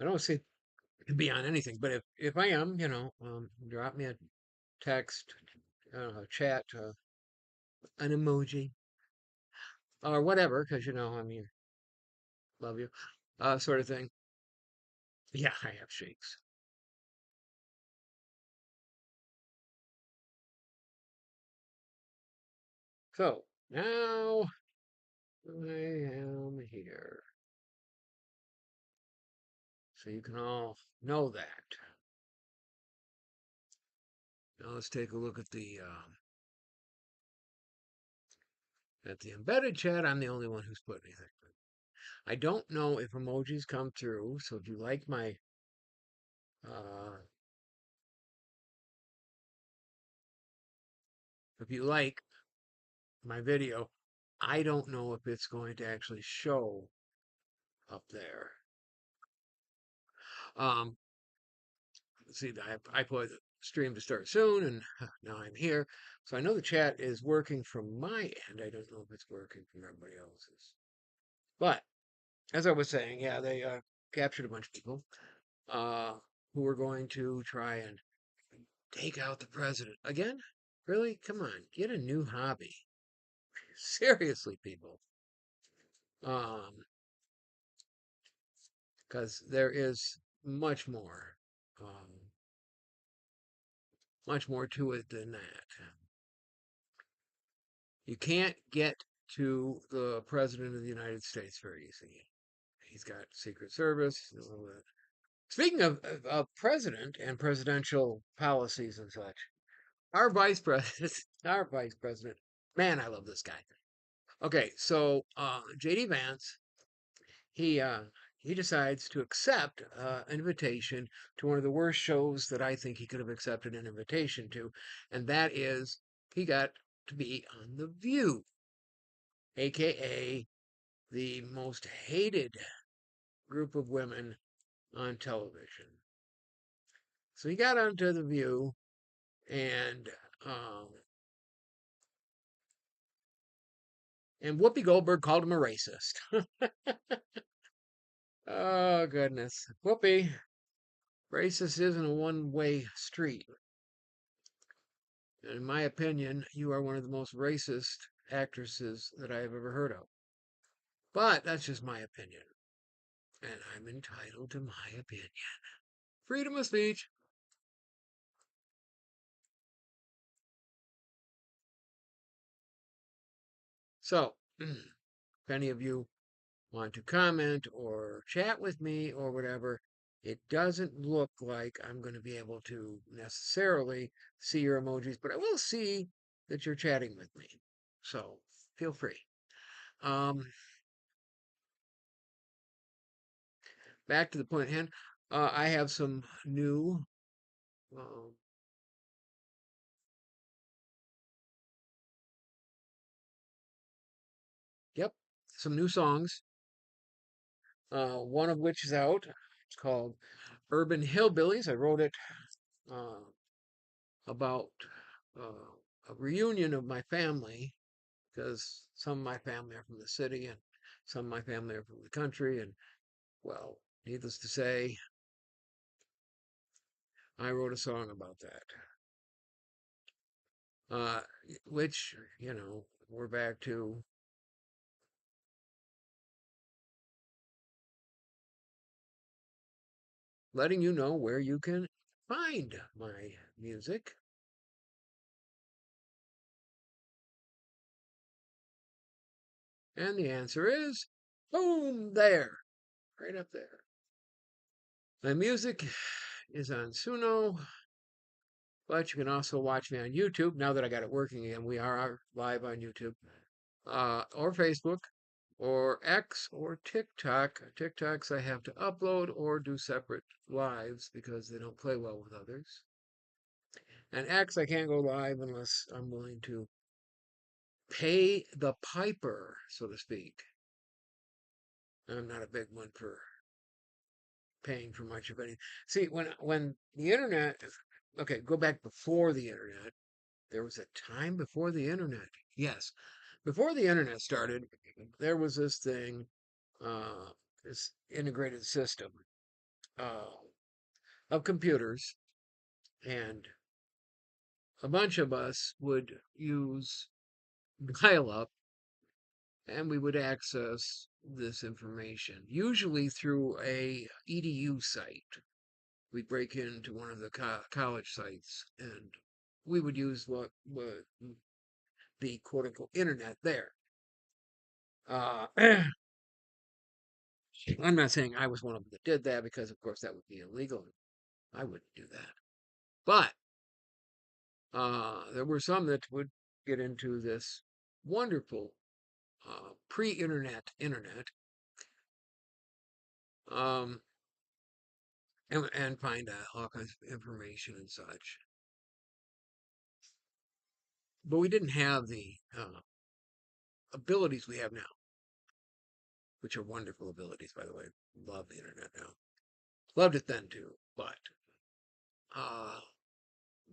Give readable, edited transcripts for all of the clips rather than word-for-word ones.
I don't see to be on anything, but if I am, drop me a text, a chat, an emoji, or whatever, because I mean, love you, sort of thing. Yeah, I have shakes. So now I am here, so you can all know that. Now let's take a look at the embedded chat. I'm the only one who's put anything. I don't know if emojis come through, so if you like my uh, if you like my video, I don't know if it's going to actually show up there. Um, see, I put stream to start soon, and now I'm here. So I know the chat is working from my end. I don't know if it's working from everybody else's. But as I was saying, yeah, they captured a bunch of people uh, who were going to try and take out the president. Again? Really? Come on, get a new hobby. Seriously, people. Um, because there is much more, um, much more to it than that. You can't get to the president of the United States very easily. He's got Secret Service. Speaking of president and presidential policies and such, our vice president, our vice president, man, I love this guy. Okay, so JD Vance, he uh, he decides to accept an invitation to one of the worst shows that I think he could have accepted an invitation to, and that is he got to be on The View, aka the most hated group of women on television. So he got onto The View, and um, and Whoopi Goldberg called him a racist. Oh goodness, Whoopi, racist isn't a one-way street. In my opinion, you are one of the most racist actresses that I have ever heard of. But that's just my opinion, and I'm entitled to my opinion. Freedom of speech. So, if any of you want to comment or chat with me or whatever, it doesn't look like I'm going to be able to necessarily see your emojis, but I will see that you're chatting with me. So feel free. Um, Back to the point at hand. I have some new, um, yep, some new songs. One of which is out. It's called Urban Hillbillies. I wrote it uh, about a reunion of my family because some of my family are from the city and some of my family are from the country. And, well, needless to say, I wrote a song about that. Uh, which, we're back to letting you know where you can find my music. And the answer is boom, there, right up there. My music is on Suno, but you can also watch me on YouTube. Now that I got it working again, we are live on YouTube, or Facebook, or X, or TikTok. TikToks I have to upload or do separate lives because they don't play well with others. And X, I can't go live unless I'm willing to pay the piper, so to speak. I'm not a big one for paying for much of anything. See, when the internet, okay, go back before the internet. There was a time before the internet. Yes, before the internet started, there was this thing, uh, this integrated system. uh, of computers, and a bunch of us would use dial up and we would access this information, usually through a edu site. We'd break into one of the college sites and we would use what would be quote unquote internet there. I'm not saying I was one of them that did that because, of course, that would be illegal. I wouldn't do that. But there were some that would get into this wonderful pre-internet internet, um, and find all kinds of information and such. But we didn't have the abilities we have now, which are wonderful abilities, by the way. Love the internet now. Loved it then too, uh,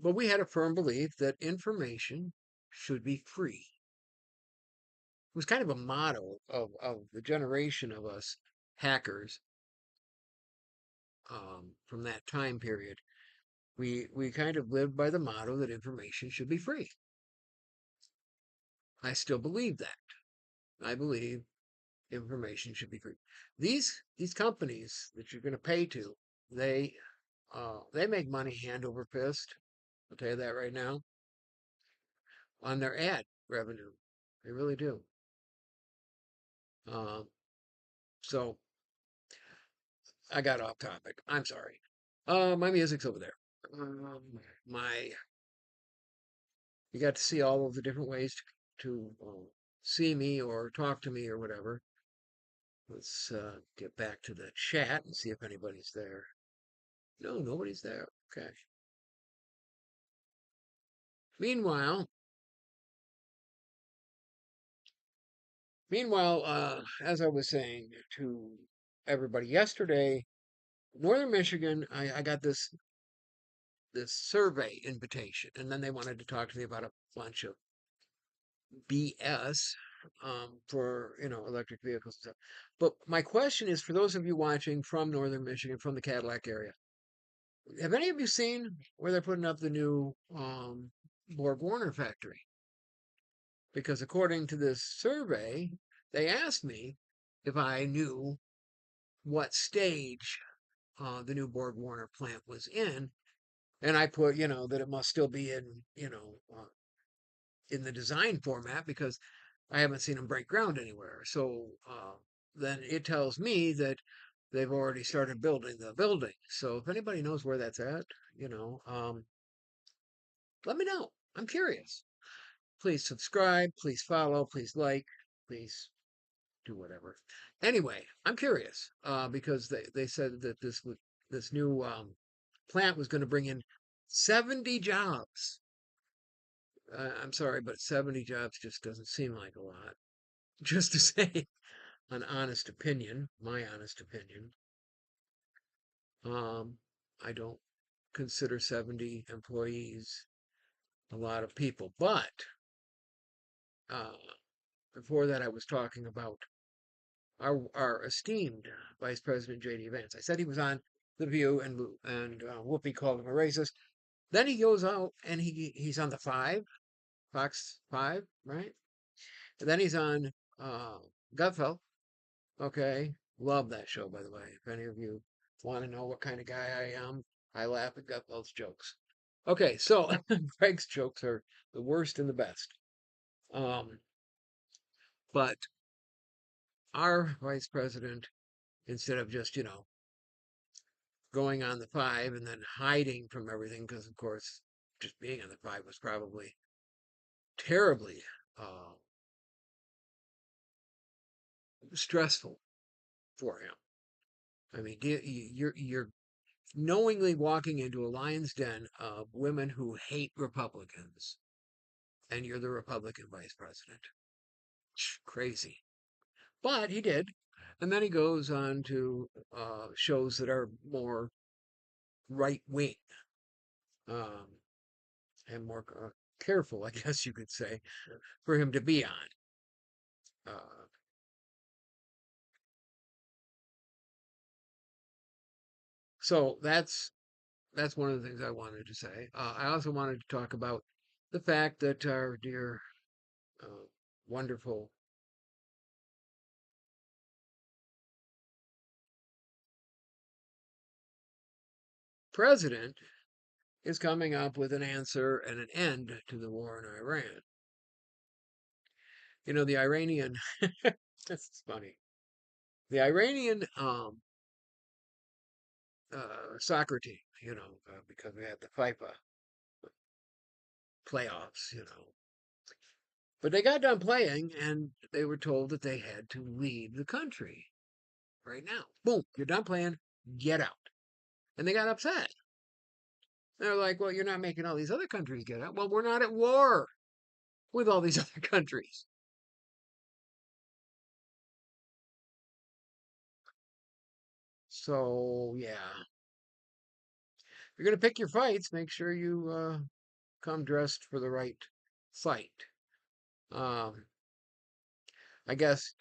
but we had a firm belief that information should be free. It was kind of a motto of the generation of us hackers from that time period. We kind of lived by the motto that information should be free. I still believe that. I believe information should be free. These companies that you're going to pay to, they make money hand over fist. I'll tell you that right now on their ad revenue. They really do. Uh, so I got off topic. I'm sorry. My music's over there. My You got to see all of the different ways to see me or talk to me or whatever. Let's get back to the chat and see if anybody's there. No, nobody's there. Okay. Meanwhile, as I was saying to everybody yesterday, Northern Michigan, I got this survey invitation, and then they wanted to talk to me about a bunch of BS for electric vehicles and stuff. But my question is for those of you watching from Northern Michigan, from the Cadillac area, have any of you seen where they're putting up the new Borg Warner factory? Because according to this survey, they asked me if I knew what stage the new Borg Warner plant was in, and I put, that it must still be in the design format because I haven't seen them break ground anywhere. So then it tells me that they've already started building the building. So if anybody knows where that's at, let me know. I'm curious. Please subscribe, please follow, please like, please do whatever. Anyway, I'm curious because they said that this new plant was going to bring in 70 jobs. I'm sorry, but 70 jobs just doesn't seem like a lot. Just to say an honest opinion, my honest opinion, um, I don't consider 70 employees a lot of people. But uh, before that, I was talking about our esteemed Vice President J.D. Vance. I said he was on The View, and Whoopi called him a racist. Then he goes out and he's on the Fox 5, right? And then he's on Gutfeld. Okay, love that show, by the way. If any of you want to know what kind of guy I am, I laugh at Gutfeld's jokes. Okay, so Greg's jokes are the worst and the best. But our vice president, instead of just, going on the 5 and then hiding from everything, because of course, just being on the 5 was probably terribly uh, stressful for him. I mean, you're knowingly walking into a lion's den of women who hate Republicans, and you're the Republican vice president. Crazy. But he did. And then he goes on to shows that are more right wing um, and more careful, I guess you could say, for him to be on. Uh, So that's one of the things I wanted to say. I also wanted to talk about the fact that our dear, uh, wonderful president is coming up with an answer and an end to the war in Iran. You know, the Iranian, this is funny. The Iranian soccer team, because we had the FIFA playoffs, But they got done playing and they were told that they had to leave the country right now. Boom, you're done playing, get out. And they got upset. They're like, well, you're not making all these other countries get out. Well, we're not at war with all these other countries. So, yeah, if you're going to pick your fights, make sure you come dressed for the right fight. Um, I guess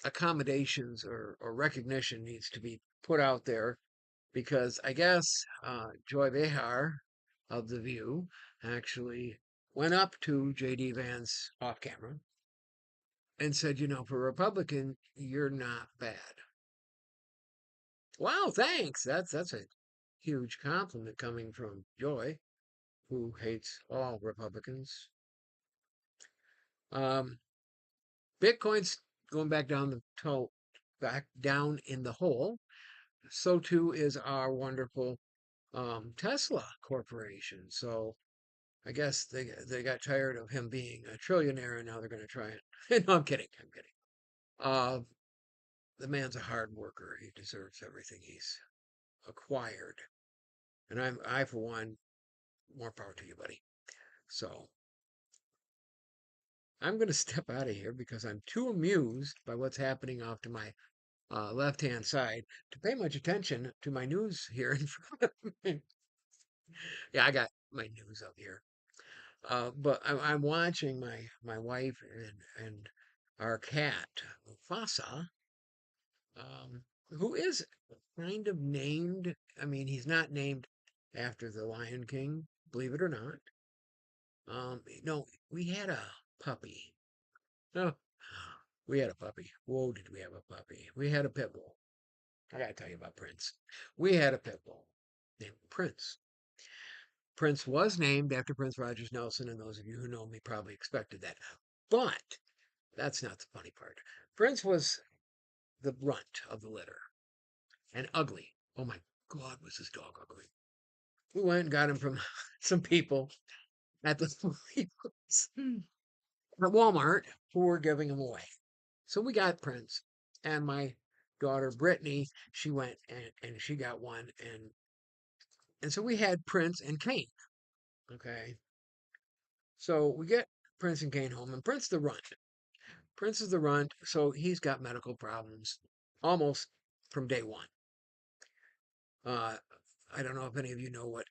accommodations or recognition needs to be put out there because I guess Joy Behar of The View actually went up to J.D. Vance off camera and said, for a Republican, you're not bad. Wow, thanks. That's a huge compliment coming from Joy, who hates all Republicans. Um, Bitcoin's going back down in the hole. So too is our wonderful Tesla Corporation. So I guess they got tired of him being a trillionaire, and now they're going to try it. No, I'm kidding. I'm kidding. Uh, the man's a hard worker. He deserves everything he's acquired, and I for one, more power to you, buddy. So I'm going to step out of here because I'm too amused by what's happening off to my left-hand side to pay much attention to my news here in front of me. Yeah, I got my news up here. But I'm watching my wife and our cat Mufasa, who is kind of named. I mean, he's not named after the Lion King, believe it or not. No, we had a puppy. No, we had a puppy. Whoa, did we have a puppy? We had a pit bull. I gotta tell you about Prince. We had a pit bull named Prince. Prince was named after Prince Rogers Nelson, and those of you who know me probably expected that. But that's not the funny part. Prince was the runt of the litter and ugly. Oh my God, was this dog ugly? We went and got him from some people at the at Walmart who were giving him away. So we got Prince, and my daughter Brittany, she went and she got one, and so we had Prince and Kane. Okay, so we get Prince and Kane home, and Prince the runt. Prince is the runt, so he's got medical problems almost from day one. Uh, I don't know if any of you know what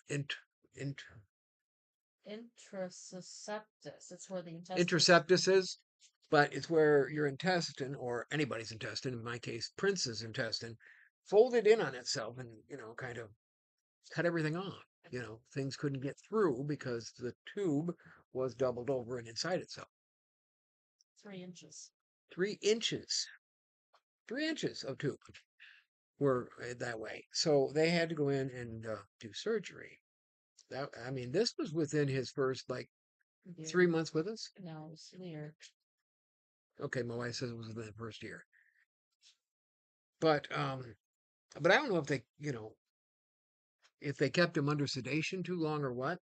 int, int, Intraceptus. It's where the intestines. intraceptus is, but it's where your intestine, or anybody's intestine, in my case, Prince's intestine, folded in on itself and, kind of cut everything off. Things couldn't get through because the tube was doubled over and inside itself. 3 inches. 3 inches. 3 inches of tube were that way. So they had to go in and do surgery. I mean, this was within his first like Year. 3 months with us. No, it's year. Okay, my wife says it was within the first year. But I don't know if they kept him under sedation too long or what.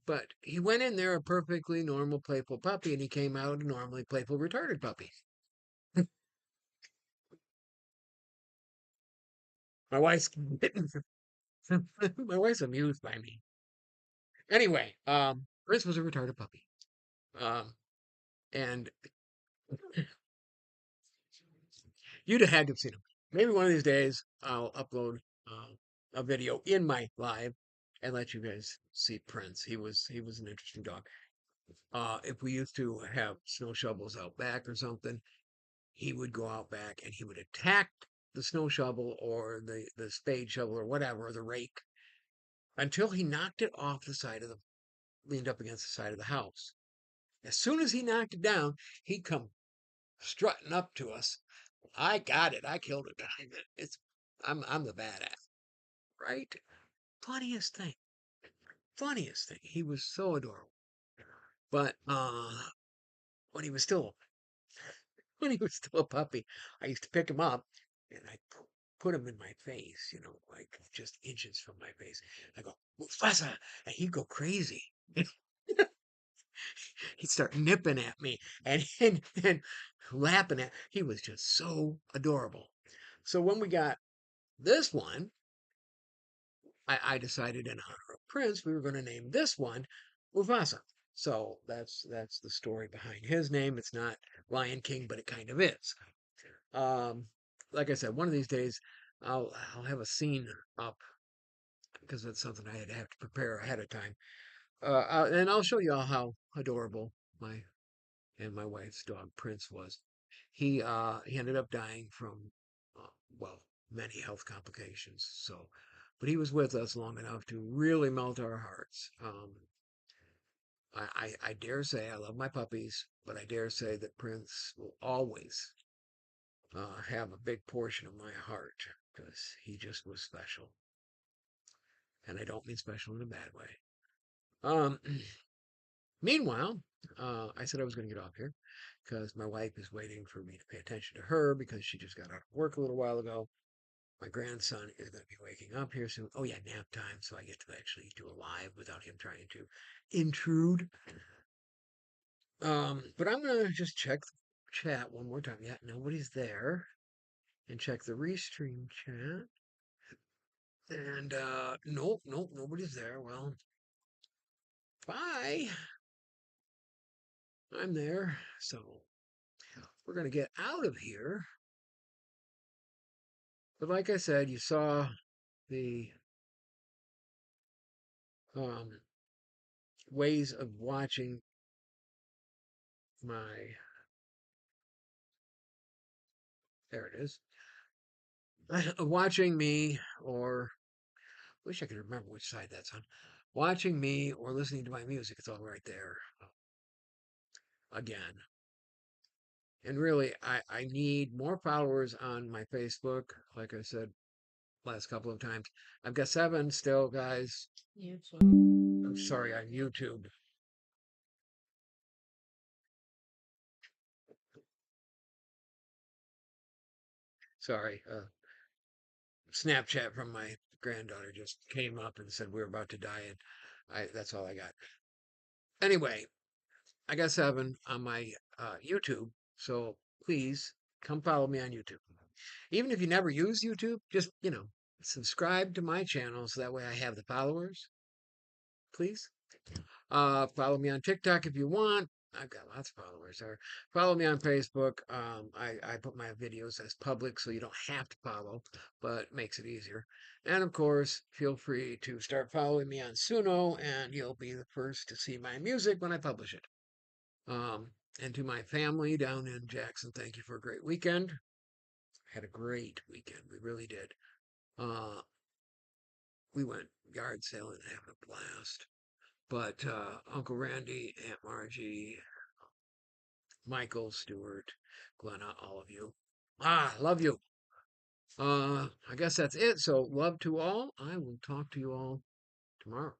But he went in there a perfectly normal, playful puppy, and he came out a normally playful, retarded puppy. My wife's my wife's amused by me. Anyway, Prince was a retarded puppy. Um, and you'd have had to have seen him. Maybe one of these days I'll upload a video in my live and let you guys see Prince. He was an interesting dog. If we used to have snow shovels out back or something, he would go out back and he would attack the snow shovel or the spade shovel or whatever, or the rake, until he knocked it off the side of the, leaned up against the side of the house. As soon as he knocked it down, he'd come strutting up to us. I got it. I killed it. It's I'm the badass, right? Funniest thing. Funniest thing. He was so adorable. But when he was still when he was still a puppy, I used to pick him up and I put him in my face, like just inches from my face. I go, Mufasa, and he'd go crazy. He'd start nipping at me and lapping at. He was just so adorable. So when we got this one, I decided in honor of Prince, we were going to name this one Mufasa. So that's the story behind his name. It's not Lion King, but it kind of is. Um, like I said, one of these days I'll have a scene up because that's something I'd have to prepare ahead of time. And I'll show you all how adorable my wife's dog Prince was. He ended up dying from well, many health complications. So, but he was with us long enough to really melt our hearts. I dare say I love my puppies, but I dare say that Prince will always have a big portion of my heart because he just was special. And I don't mean special in a bad way. Um, Meanwhile, I said I was going to get off here because my wife is waiting for me to pay attention to her because she just got out of work a little while ago. My grandson is going to be waking up here soon. Oh, yeah, nap time. So I get to actually do a live without him trying to intrude. But I'm going to just check the chat one more time. Yeah, nobody's there. And check the restream chat. And nope, nobody's there. Well, bye. I'm there. So we're going to get out of here. But like I said, you saw the ways of watching my, there it is, watching me, or wish I could remember which side that's on, watching me or listening to my music. It's all right there again. And really, I need more followers on my Facebook. Like I said last couple of times, I've got 7 still, guys. YouTube. I'm sorry, on YouTube. Sorry, Snapchat from my granddaughter just came up and said we were about to die, and that's all I got. Anyway, I got 7 on my YouTube, so please come follow me on YouTube. Even if you never use YouTube, just subscribe to my channel so that way I have the followers. Please. Follow me on TikTok if you want. I've got lots of followers there. Follow me on Facebook. I put my videos as public so you don't have to follow, but it makes it easier. And of course, feel free to start following me on Suno, and you'll be the first to see my music when I publish it. And to my family down in Jackson, thank you for a great weekend. Had a great weekend. We really did. We went yard sailing and having a blast. But Uncle Randy, Aunt Margie, Michael, Stuart, Glenna, all of you. Love you. I guess that's it. So love to all. I will talk to you all tomorrow.